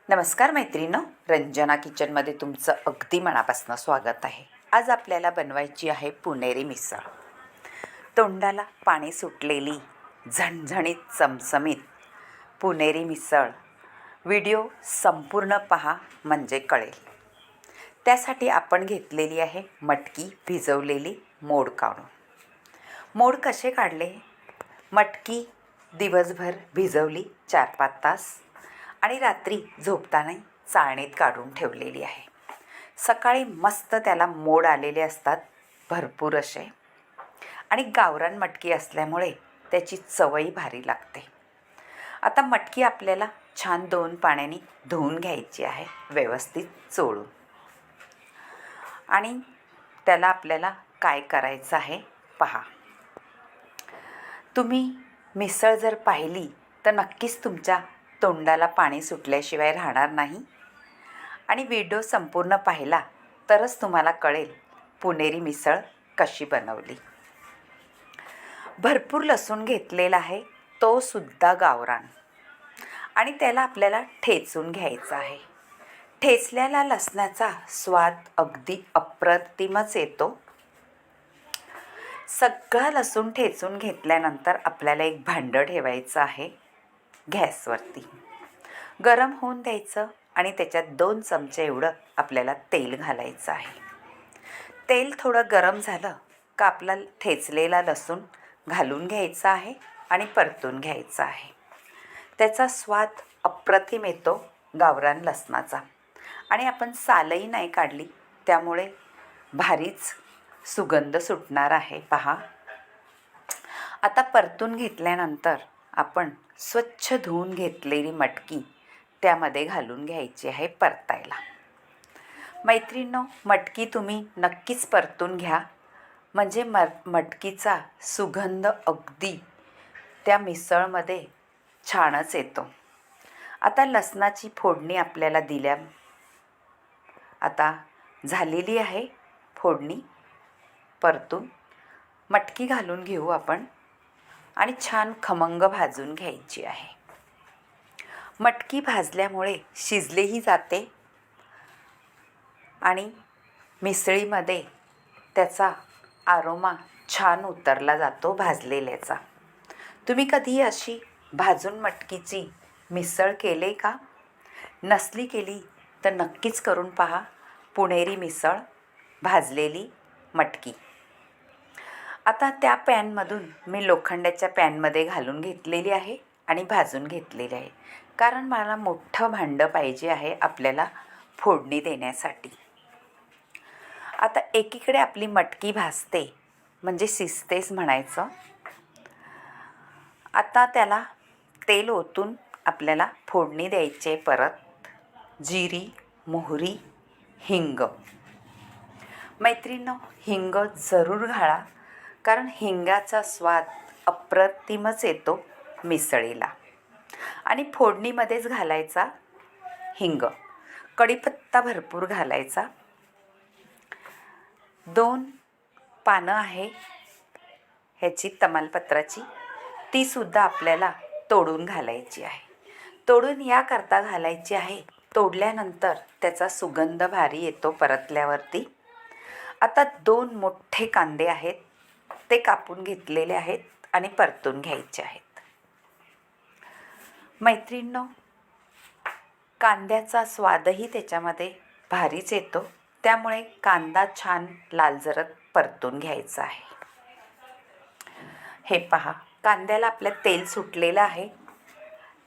नमस्कार मैत्रिणींनो, रंजना किचनमध्ये तुमचं अगदी मनापासून स्वागत आहे. आज आपल्याला बनवायची आहे पुणेरी मिसळ. तोंडाला पाणी सुटलेली झणझणीत चमचमीत पुणेरी मिसळ. व्हिडिओ संपूर्ण पहा म्हणजे कळेल. त्यासाठी आपण घेतलेली आहे मटकी भिजवलेली मोड काढून. मोड कसे काढले? मटकी दिवसभर भिजवली 4-5 तास आणि रात्री झोपताना चाळणीत काढून ठेवलेली आहे. सकाळी मस्त त्याला मोड आलेले असतात भरपूर असे, आणि गावरान मटकी असल्यामुळे त्याची चवही भारी लागते. आता मटकी आपल्याला छान 2 पाण्याने धुवून घ्यायची आहे, व्यवस्थित चोळून. आणि त्याला आपल्याला काय करायचं आहे पहा. तुम्ही मिसळ जर पाहिली तर नक्कीच तुमच्या तोंडाला पाणी सुटल्याशिवाय राहणार नाही. आणि व्हिडिओ संपूर्ण पाहिला तरच तुम्हाला कळेल पुणेरी मिसळ कशी बनवली. भरपूर लसूण घेतलेला आहे, तो सुद्धा गावरान, आणि त्याला आपल्याला ठेचून घ्यायचा आहे. ठेचलेला लसणाचा स्वाद अगदी अप्रतिमच येतो. सगळा लसूण ठेचून घेतल्यानंतर आपल्याला एक भांडं ठेवायचं आहे गॅसवरती. गरम होऊन द्यायचं आणि त्याच्यात 2 चमचे एवढं आपल्याला तेल घालायचं आहे. तेल थोडं गरम झालं का आपला ठेचलेला लसूण घालून घ्यायचा आहे आणि परतून घ्यायचा आहे. त्याचा स्वाद अप्रतिम येतो गावरान लसणाचा, आणि आपण सालही नाही काढली त्यामुळे भारीच सुगंध सुटणार आहे पहा. आता परतून घेतल्यानंतर आपण स्वच्छ धुवून घेतलेली मटकी त्यामध्ये घालून घ्यायची आहे परतायला. मैत्रिणींनो, मटकी तुम्ही नक्कीच परतून घ्या, म्हणजे मटकीचा सुगंध अगदी त्या मिसळमध्ये छानच येतो. आता लसणाची फोडणी आपल्याला दिल्या, आता झालेली आहे फोडणी. परतून मटकी घालून घेऊ आपण आणि छान खमंग भाजून घ्यायची आहे. मटकी भाजल्यामुळे शिजलेही जाते आणि मिसळीमध्ये त्याचा आरोमा छान उतरला जातो भाजलेल्याचा. तुम्ही कधी अशी भाजून मटकीची मिसळ केले का? नसली केली तर नक्कीच करून पहा पुणेरी मिसळ भाजलेली मटकी. आता त्या पॅनमधून मी लोखंडाच्या पॅनमध्ये घालून घेतलेली आहे आणि भाजून घेतलेली आहे, कारण मला मोठं भांडं पाहिजे आहे आपल्याला फोडणी देण्यासाठी. आता एकीकडे आपली मटकी भाजते म्हणजे शिजतेच म्हणायचं. आता त्याला तेल ओतून आपल्याला फोडणी द्यायची आहे परत. जिरी, मोहरी, हिंग. मैत्रिणींनो, हिंग जरूर घाला, कारण हिंगाचा स्वाद अप्रतिमच येतो मिसळीला. आणि फोडणीमध्येच घालायचा हिंग. कढीपत्ता भरपूर घालायचा. 2 पानं आहे ह्याची तमालपत्राची, तीसुद्धा आपल्याला तोडून घालायची आहे. तोडून याकरता घालायची आहे, तोडल्यानंतर त्याचा सुगंध भारी येतो परतल्यावरती. आता 2 मोठे कांदे आहेत, ते कापून घेतलेले आहेत आणि परतून घ्यायचे आहेत. मैत्रिणींनो, कांद्याचा स्वादही त्याच्यामध्ये भारीच येतो, त्यामुळे कांदा छान लालजरद परतून घ्यायचा आहे. हे पहा, कांद्याला आपलं तेल सुटलेलं आहे.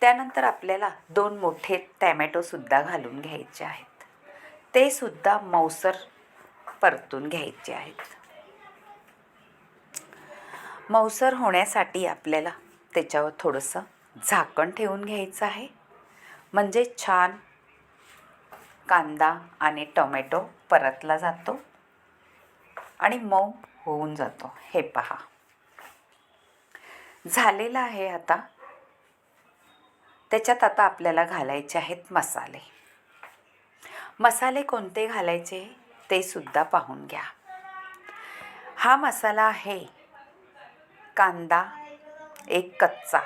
त्यानंतर आपल्याला 2 मोठे टॅमॅटोसुद्धा घालून घ्यायचे आहेत. ते सुद्धा मऊसर परतून घ्यायचे आहेत. मऊसर होण्यासाठी आपल्याला त्याच्यावर थोडंसं झाकण ठेवून घ्यायचं आहे, म्हणजे छान कांदा आणि टोमॅटो परतला जातो आणि मऊ होऊन जातो. हे पहा, झालेलं आहे. आता त्याच्यात आता आपल्याला घालायचे आहेत मसाले. मसाले कोणते घालायचे ते सुद्धा पाहून घ्या. हा मसाला आहे कांदा एक कच्चा,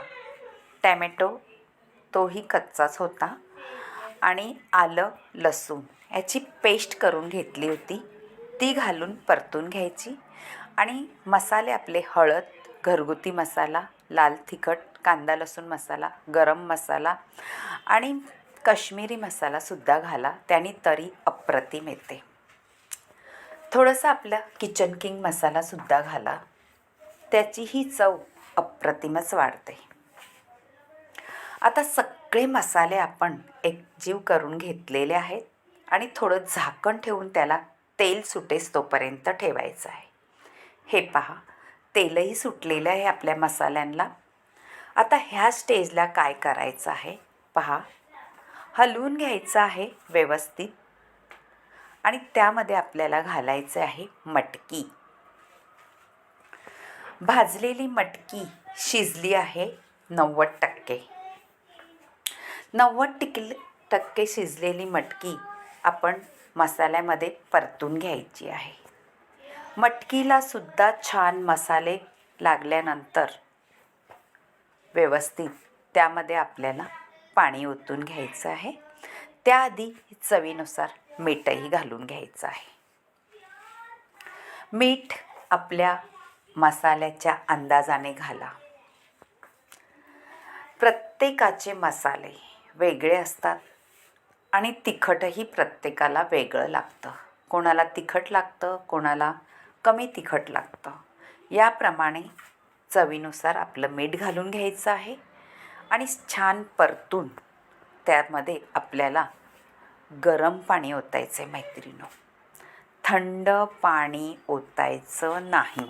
टॅमॅटो तोही कच्चाच होता, आणि आलं लसूण याची पेस्ट करून घेतली होती, ती घालून परतून घ्यायची. आणि मसाले आपले हळद, घरगुती मसाला, लाल तिखट, कांदा लसूण मसाला, गरम मसाला आणि काश्मीरी मसालासुद्धा घाला, त्याने तरी अप्रतिम येते. थोडंसं आपला किचन किंग मसालासुद्धा घाला, त्याचीही चव अप्रतिमच वाढते. आता सगळे मसाले आपण एकजीव करून घेतलेले आहेत आणि थोडं झाकण ठेवून त्याला तेल सुटेस तोपर्यंत ठेवायचं आहे. हे पहा, तेलही सुटलेलं आहे आपल्या मसाल्यांना. आता ह्या स्टेजला काय करायचं आहे पहा, हलवून घ्यायचं आहे व्यवस्थित आणि त्यामध्ये आपल्याला घालायचं आहे मटकी. भाजलेली मटकी शिजली आहे 90%. 90% शिजलेली मटकी आपण मसाल्यामध्ये परतून घ्यायची आहे. मटकीला सुद्धा छान मसाले लागल्यानंतर व्यवस्थित त्यामध्ये आपल्याला पाणी ओतून घ्यायचं आहे. त्याआधी चवीनुसार मीठही घालून घ्यायचं आहे. मीठ आपल्या मसाल्याच्या अंदाजाने घाला. प्रत्येकाचे मसाले वेगळे असतात आणि तिखटही प्रत्येकाला वेगळं लागतं. कोणाला तिखट लागतं, कोणाला कमी तिखट लागतं. याप्रमाणे चवीनुसार आपलं मीठ घालून घ्यायचं आहे आणि छान परतून त्यामध्ये आपल्याला गरम पाणी ओतायचं आहे मैत्रिणींनो. थंड पाणी ओतायचं नाही.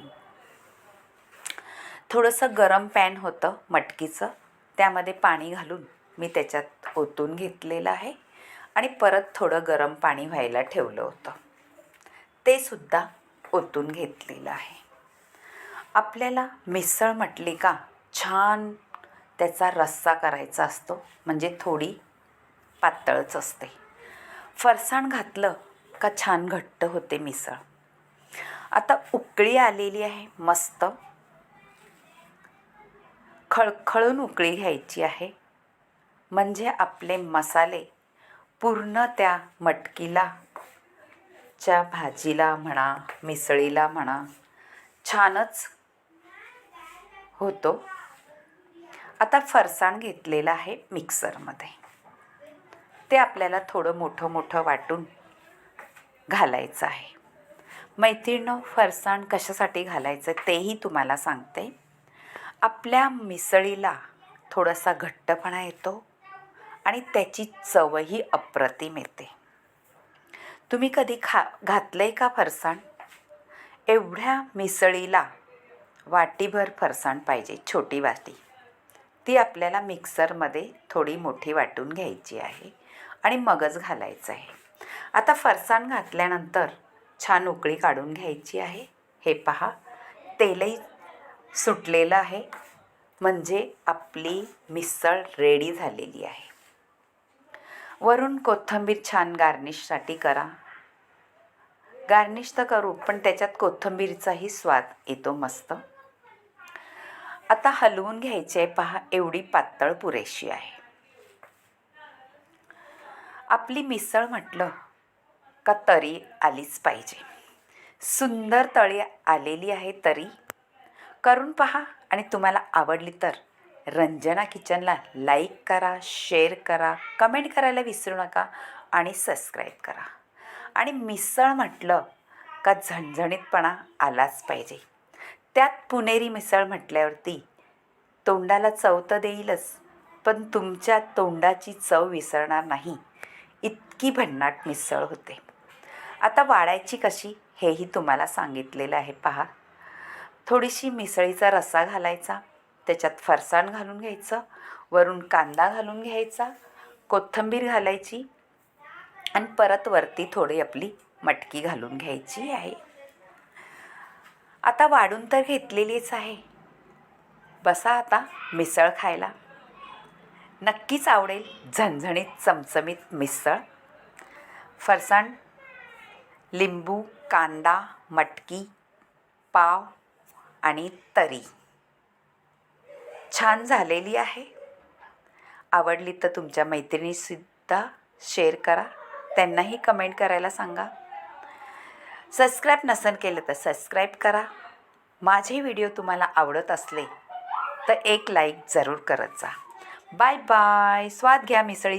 थोडंसं गरम पॅन होतं मटकीचं, त्यामध्ये पाणी घालून मी त्याच्यात ओतून घेतलेलं आहे आणि परत थोडं गरम पाणी व्हायला ठेवलं होतं, ते सुद्धा ओतून घेतलेलं आहे. आपल्याला मिसळ म्हटली का छान त्याचा रस्सा करायचा असतो, म्हणजे थोडी पातळच असते. फरसाण घातलं का छान घट्ट होते मिसळ. आता उकळी आलेली आहे मस्त, खळखळून उकळी घ्यायची आहे, म्हणजे आपले मसाले पूर्ण त्या मटकीला, च्या भाजीला म्हणा, मिसळीला म्हणा, छानच होतो. आता फरसाण घेतलेलं आहे मिक्सरमध्ये, ते आपल्याला थोडं मोठं मोठं वाटून घालायचं आहे. मैत्रिणींनो, फरसाण कशासाठी घालायचं तेही तुम्हाला सांगते. आपल्या मिसळीला थोडासा घट्टपणा येतो आणि त्याची चवही अप्रतिम येते. तुम्ही कधी घातलं आहे का फरसाण? एवढ्या मिसळीला वाटीभर फरसाण पाहिजे, छोटी वाटी. ती आपल्याला मिक्सरमध्ये थोडी मोठी वाटून घ्यायची आहे आणि मगच घालायचं आहे. आता फरसाण घातल्यानंतर छान उकळी काढून घ्यायची आहे. हे पहा, तेलही सुटलेलं आहे, म्हणजे आपली मिसळ रेडी झालेली आहे. वरून कोथिंबीर छान गार्निशसाठी करा. गार्निश तर करू, पण त्याच्यात कोथिंबीरचाही स्वाद येतो मस्त. आता हलवून घ्यायचे. पहा, एवढी पातळ पुरेशी आहे. आपली मिसळ म्हटलं का तरी आलीच पाहिजे. सुंदर तळी आलेली आहे. तरी करून पहा आणि तुम्हाला आवडली तर रंजना किचनला लाईक करा, शेअर करा, कमेंट करायला विसरू नका आणि सबस्क्राईब करा. आणि मिसळ म्हटलं का झणझणीतपणा आलाच पाहिजे. त्यात पुणेरी मिसळ म्हटल्यावरती तोंडाला चव तर देईलच, पण तुमच्या तोंडाची चव विसरणार नाही, इतकी भन्नाट मिसळ होते. आता वाढायची कशी हेही तुम्हाला सांगितलेलं आहे. पहा, थोडीशी मिसळीचा रस्सा घालायचा, त्याच्यात फरसाण घालून घ्यायचं, वरून कांदा घालून घ्यायचा, कोथिंबीर घालायची आणि परत वरती थोडी आपली मटकी घालून घ्यायची आहे. आता वाढून तर घेतलेलीच आहे. बसा आता मिसळ खायला. नक्कीच आवडेल झणझणीत चमचमीत मिसळ. फरसाण, लिंबू, कांदा, मटकी, पाव आणि तरी छान झालेली आहे. आवडली तर तुमच्या मैत्रिणीसुद्धा शेअर करा, त्यांनाही कमेंट करायला सांगा. सबस्क्राईब नसेल केलं तर सबस्क्राईब करा. माझे व्हिडिओ तुम्हाला आवडत असले तर एक लाईक जरूर करत जा. Bye bye. स्वाद घ्या मिसळी.